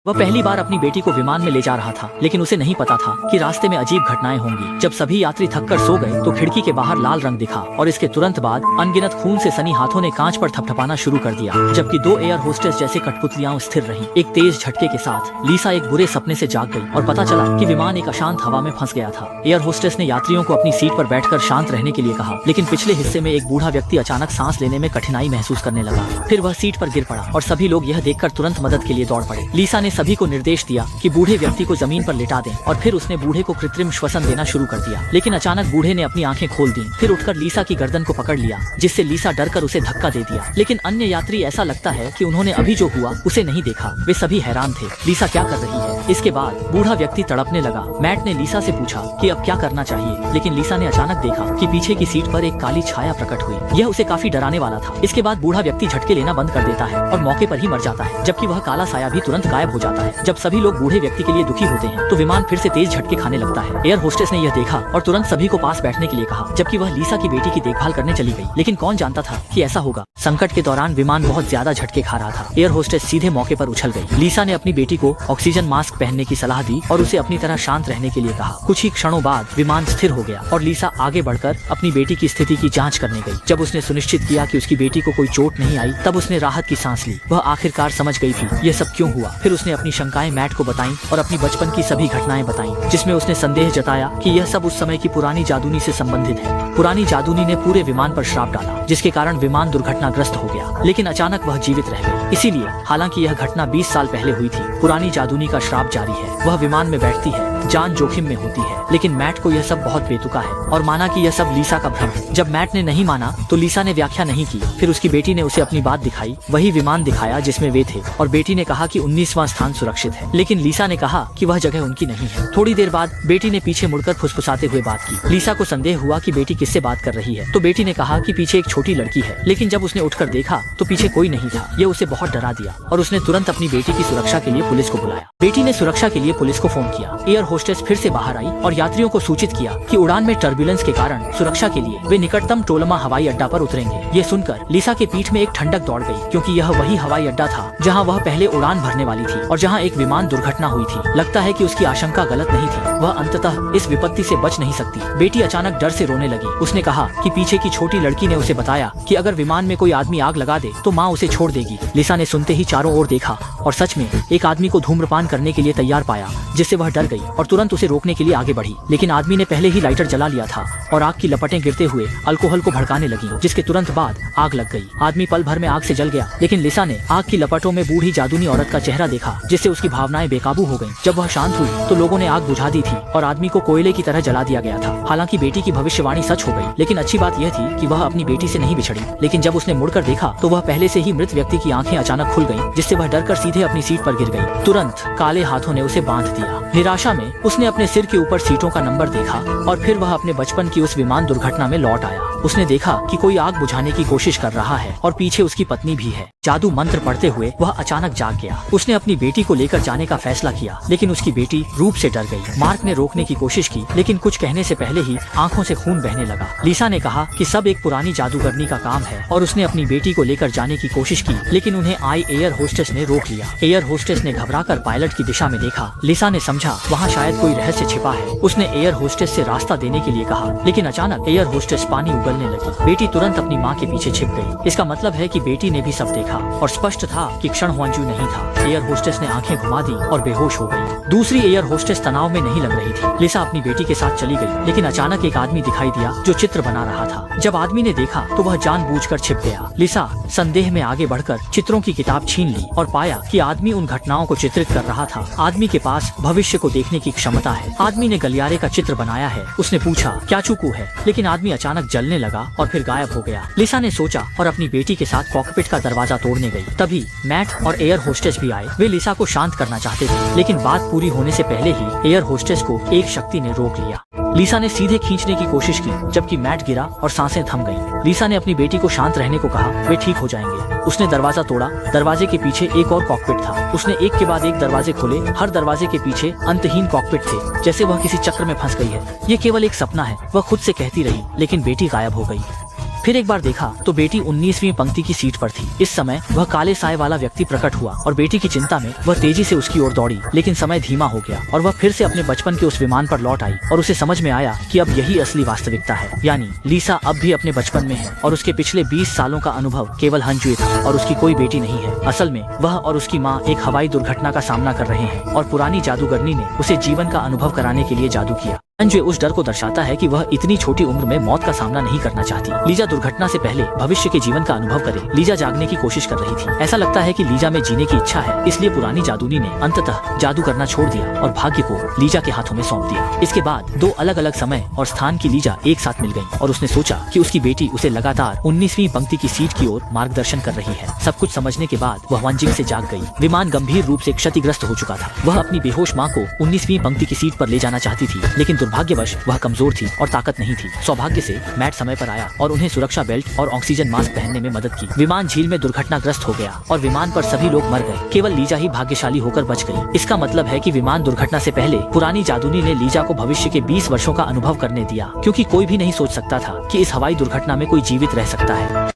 वह पहली बार अपनी बेटी को विमान में ले जा रहा था, लेकिन उसे नहीं पता था कि रास्ते में अजीब घटनाएं होंगी। जब सभी यात्री थककर सो गए तो खिड़की के बाहर लाल रंग दिखा और इसके तुरंत बाद अनगिनत खून से सनी हाथों ने कांच पर थपथपाना शुरू कर दिया, जबकि दो एयर होस्टेस जैसे कठपुतलियां स्थिर रहीं। एक तेज झटके के साथ लीसा एक बुरे सपने से जाग गई और पता चला कि विमान एक अशांत हवा में फंस गया था। एयर होस्टेस ने यात्रियों को अपनी सीट पर बैठकर शांत रहने के लिए कहा, लेकिन पिछले हिस्से में एक बूढ़ा व्यक्ति अचानक सांस लेने में कठिनाई महसूस करने लगा। फिर वह सीट पर गिर पड़ा और सभी लोग यह देखकर तुरंत मदद के लिए दौड़ पड़े। लीसा ने सभी को निर्देश दिया कि बूढ़े व्यक्ति को जमीन पर लिटा दें और फिर उसने बूढ़े को कृत्रिम श्वसन देना शुरू कर दिया। लेकिन अचानक बूढ़े ने अपनी आंखें खोल दी, फिर उठकर लीसा की गर्दन को पकड़ लिया, जिससे लीसा डरकर उसे धक्का दे दिया। लेकिन अन्य यात्री ऐसा लगता है कि उन्होंने अभी जो हुआ उसे नहीं देखा। वे सभी हैरान थे, लीसा क्या कर रही है। इसके बाद बूढ़ा व्यक्ति तड़पने लगा। मैट ने लीसा से पूछा कि अब क्या करना चाहिए, लेकिन लीसा ने अचानक देखा कि पीछे की सीट पर एक काली छाया प्रकट हुई। यह उसे काफी डराने वाला था। इसके बाद बूढ़ा व्यक्ति झटके लेना बंद कर देता है और मौके पर ही मर जाता है, जबकि वह काला साया भी तुरंत गायब हो जाता है। जब सभी लोग बूढ़े व्यक्ति के लिए दुखी होते हैं तो विमान फिर से तेज झटके खाने लगता है। एयर होस्टेस ने यह देखा और तुरंत सभी को पास बैठने के लिए कहा, जबकि वह लीसा की बेटी की देखभाल करने चली गई। लेकिन कौन जानता था कि ऐसा होगा। संकट के दौरान विमान बहुत ज्यादा झटके खा रहा था। एयर होस्टेस सीधे मौके पर उछल गई। लीसा ने अपनी बेटी को ऑक्सीजन मास्क पहनने की सलाह दी और उसे अपनी तरह शांत रहने के लिए कहा। कुछ ही क्षणों बाद विमान स्थिर हो गया और लीसा आगे बढ़कर अपनी बेटी की स्थिति की जांच करने गई। जब उसने सुनिश्चित किया कि उसकी बेटी को कोई चोट नहीं आई, तब उसने राहत की सांस ली। वह आखिरकार समझ गई थी यह सब क्यों हुआ। फिर उसने अपनी शंकाएं मैट को बताई और अपनी बचपन की सभी घटनाएं बताई, जिसमें उसने संदेह जताया कि यह सब उस समय की पुरानी जादूनी से संबंधित है। पुरानी जादूनी ने पूरे विमान पर श्राप डाला, जिसके कारण विमान दुर्घटनाग्रस्त हो गया, लेकिन अचानक वह जीवित रह गई। इसीलिए हालांकि यह घटना 20 साल पहले हुई थी, पुरानी जादूनी का श्राप जारी है। वह विमान में बैठती है, जान जोखिम में होती है, लेकिन मैट को यह सब बहुत बेतुका है और माना कि यह सब लीसा का भ्रम है। जब मैट ने नहीं माना तो लीसा ने व्याख्या नहीं की। फिर उसकी बेटी ने उसे अपनी बात दिखाई, वही विमान दिखाया जिसमें वे थे, और बेटी ने कहा कि 19वां स्थान सुरक्षित है, लेकिन लीसा ने कहा कि वह जगह उनकी नहीं है। थोड़ी देर बाद बेटी ने पीछे मुड़कर फुसफुसाते हुए बात की। लीसा को संदेह हुआ कि बेटी किससे बात कर रही है, तो बेटी ने कहा कि पीछे एक छोटी लड़की है, लेकिन जब उसने उठकर देखा तो पीछे कोई नहीं था। यह उसे बहुत डरा दिया और उसने तुरंत अपनी बेटी की सुरक्षा के लिए पुलिस को बुलाया। बेटी ने सुरक्षा के लिए पुलिस को फोन किया। एयर होस्टेस फिर से बाहर आई और यात्रियों को सूचित किया कि उड़ान में टर्बुलेंस के कारण सुरक्षा के लिए वे निकटतम टोलमा हवाई अड्डा पर उतरेंगे। ये सुनकर लीसा के पीठ में एक ठंडक दौड़ गई, क्योंकि यह वही हवाई अड्डा था जहां वह पहले उड़ान भरने वाली थी और जहां एक विमान दुर्घटना हुई थी। लगता है कि उसकी आशंका गलत नहीं थी, वह अंततः इस विपत्ति से बच नहीं सकती। बेटी अचानक डर से रोने लगी। उसने कहा कि पीछे की छोटी लड़की ने उसे बताया कि अगर विमान में कोई आदमी आग लगा दे तो माँ उसे छोड़ देगी। लीसा ने सुनते ही चारों ओर देखा और सच में एक आदमी को धूम्रपान करने के लिए तैयार पाया, जिससे वह डर गई और तुरंत उसे रोकने के लिए आगे बढ़ी। लेकिन आदमी ने पहले ही लाइटर जला लिया था और आग की लपटें गिरते हुए अल्कोहल को भड़काने लगी, जिसके तुरंत बाद आग लग गई। आदमी पल भर में आग से जल गया, लेकिन लिसा ने आग की लपटों में बूढ़ी जादूनी औरत का चेहरा देखा, जिससे उसकी भावनाएं बेकाबू हो गईं। जब वह शांत हुई तो लोगों ने आग बुझा दी थी और आदमी को कोयले की तरह जला दिया गया था। हालांकि बेटी की भविष्यवाणी सच हो गई, लेकिन अच्छी बात यह थी कि वह अपनी बेटी से नहीं बिछड़ी। लेकिन जब उसने मुड़कर देखा तो वह पहले से ही मृत व्यक्ति की आंखें अचानक खुल गईं, जिससे वह डरकर सीधे अपनी सीट पर गिर गई। तुरंत काले हाथों ने उसे बांध दिया। निराशा में उसने अपने सिर के ऊपर सीटों का नंबर देखा और फिर वह अपने बचपन की उस विमान दुर्घटना में लौट आया। उसने देखा कि कोई आग बुझाने की कोशिश कर रहा है और पीछे उसकी पत्नी भी है। जादू मंत्र पढ़ते हुए वह अचानक जाग गया। उसने अपनी बेटी को लेकर जाने का फैसला किया, लेकिन उसकी बेटी रूप से डर गई। मार्क ने रोकने की कोशिश की, लेकिन कुछ कहने से पहले ही आंखों से खून बहने लगा। लीसा ने कहा कि सब एक पुरानी जादूगरनी का काम है और उसने अपनी बेटी को लेकर जाने की कोशिश की, लेकिन उन्हें आई एयर होस्टेस ने रोक लिया। एयर होस्टेस ने घबराकर पायलट की दिशा में देखा। लीसा ने समझा वहाँ शायद कोई रहस्य छिपा है। उसने एयर होस्टेस से रास्ता देने के लिए कहा, लेकिन अचानक एयर होस्टेस पानी उगलने लगी। बेटी तुरंत अपनी माँ के पीछे छिप गई। इसका मतलब है कि बेटी ने भी सब देखा और स्पष्ट था कि क्षण हुआंजू नहीं था। एयर होस्टेस ने आंखें घुमा दी और बेहोश हो गई। दूसरी एयर होस्टेस तनाव में नहीं लग रही थी। लिसा अपनी बेटी के साथ चली गई, लेकिन अचानक एक आदमी दिखाई दिया जो चित्र बना रहा था। जब आदमी ने देखा तो वह जानबूझकर छिप गया। लिसा संदेह में आगे बढ़कर चित्रों की किताब छीन ली और पाया कि आदमी उन घटनाओं को चित्रित कर रहा था। आदमी के पास भविष्य को देखने की क्षमता है। आदमी ने गलियारे का चित्र बनाया है। उसने पूछा क्या चूकू है, लेकिन आदमी अचानक जलने लगा और फिर गायब हो गया। लिसा ने सोचा और अपनी बेटी के साथ कॉकपिट का दरवाजा तोड़ने गई। तभी मैट और एयर होस्टेस भी आए। वे लिसा को शांत करना चाहते थे, लेकिन बात पूरी होने से पहले ही एयर होस्टेस को एक शक्ति ने रोक लिया। लिसा ने सीधे खींचने की कोशिश की, जबकि मैट गिरा और सांसें थम गईं। लिसा ने अपनी बेटी को शांत रहने को कहा, वे ठीक हो जाएंगे। उसने दरवाजा तोड़ा। दरवाजे के पीछे एक और कॉकपिट था। उसने एक के बाद एक दरवाजे खोले। हर दरवाजे के पीछे अंतहीन कॉकपिट थे, जैसे वह किसी चक्र में फंस गई है। ये केवल एक सपना है, वह खुद से कहती रही, लेकिन बेटी गायब हो गई। फिर एक बार देखा तो बेटी 19वीं पंक्ति की सीट पर थी। इस समय वह काले साए वाला व्यक्ति प्रकट हुआ और बेटी की चिंता में वह तेजी से उसकी ओर दौड़ी, लेकिन समय धीमा हो गया और वह फिर से अपने बचपन के उस विमान पर लौट आई और उसे समझ में आया कि अब यही असली वास्तविकता है, यानी लीसा अब भी अपने बचपन में है और उसके पिछले 20 सालों का अनुभव केवल हंजुए था और उसकी कोई बेटी नहीं है। असल में वह और उसकी माँ एक हवाई दुर्घटना का सामना कर रहे हैं और पुरानी जादूगरनी ने उसे जीवन का अनुभव कराने के लिए जादू किया। हंजुए उस डर को दर्शाता है कि वह इतनी छोटी उम्र में मौत का सामना नहीं करना चाहती। लीजा दुर्घटना से पहले भविष्य के जीवन का अनुभव करे। लीजा जागने की कोशिश कर रही थी। ऐसा लगता है कि लीजा में जीने की इच्छा है, इसलिए पुरानी जादूनी ने अंततः जादू करना छोड़ दिया और भाग्य को लीजा के हाथों में सौंप दिया। इसके बाद 2 अलग अलग समय और स्थान की लीजा एक साथ मिल गयी और उसने सोचा कि उसकी बेटी उसे लगातार 19वीं पंक्ति की सीट की ओर मार्गदर्शन कर रही है। सब कुछ समझने के बाद वह वंजिंग से जाग गई। विमान गंभीर रूप से क्षतिग्रस्त हो चुका था। वह अपनी बेहोश माँ को 19वीं पंक्ति की सीट पर ले जाना चाहती थी, लेकिन दुर्भाग्यवश वह कमजोर थी और ताकत नहीं थी। सौभाग्य से मैट समय पर आया और उन्हें सुरक्षा बेल्ट और ऑक्सीजन मास्क पहनने में मदद की। विमान झील में दुर्घटनाग्रस्त हो गया और विमान पर सभी लोग मर गए। केवल लीजा ही भाग्यशाली होकर बच गई। इसका मतलब है कि विमान दुर्घटना से पहले पुरानी जादूनी ने लीजा को भविष्य के 20 वर्षों का अनुभव करने दिया, क्योंकि कोई भी नहीं सोच सकता था कि इस हवाई दुर्घटना में कोई जीवित रह सकता है।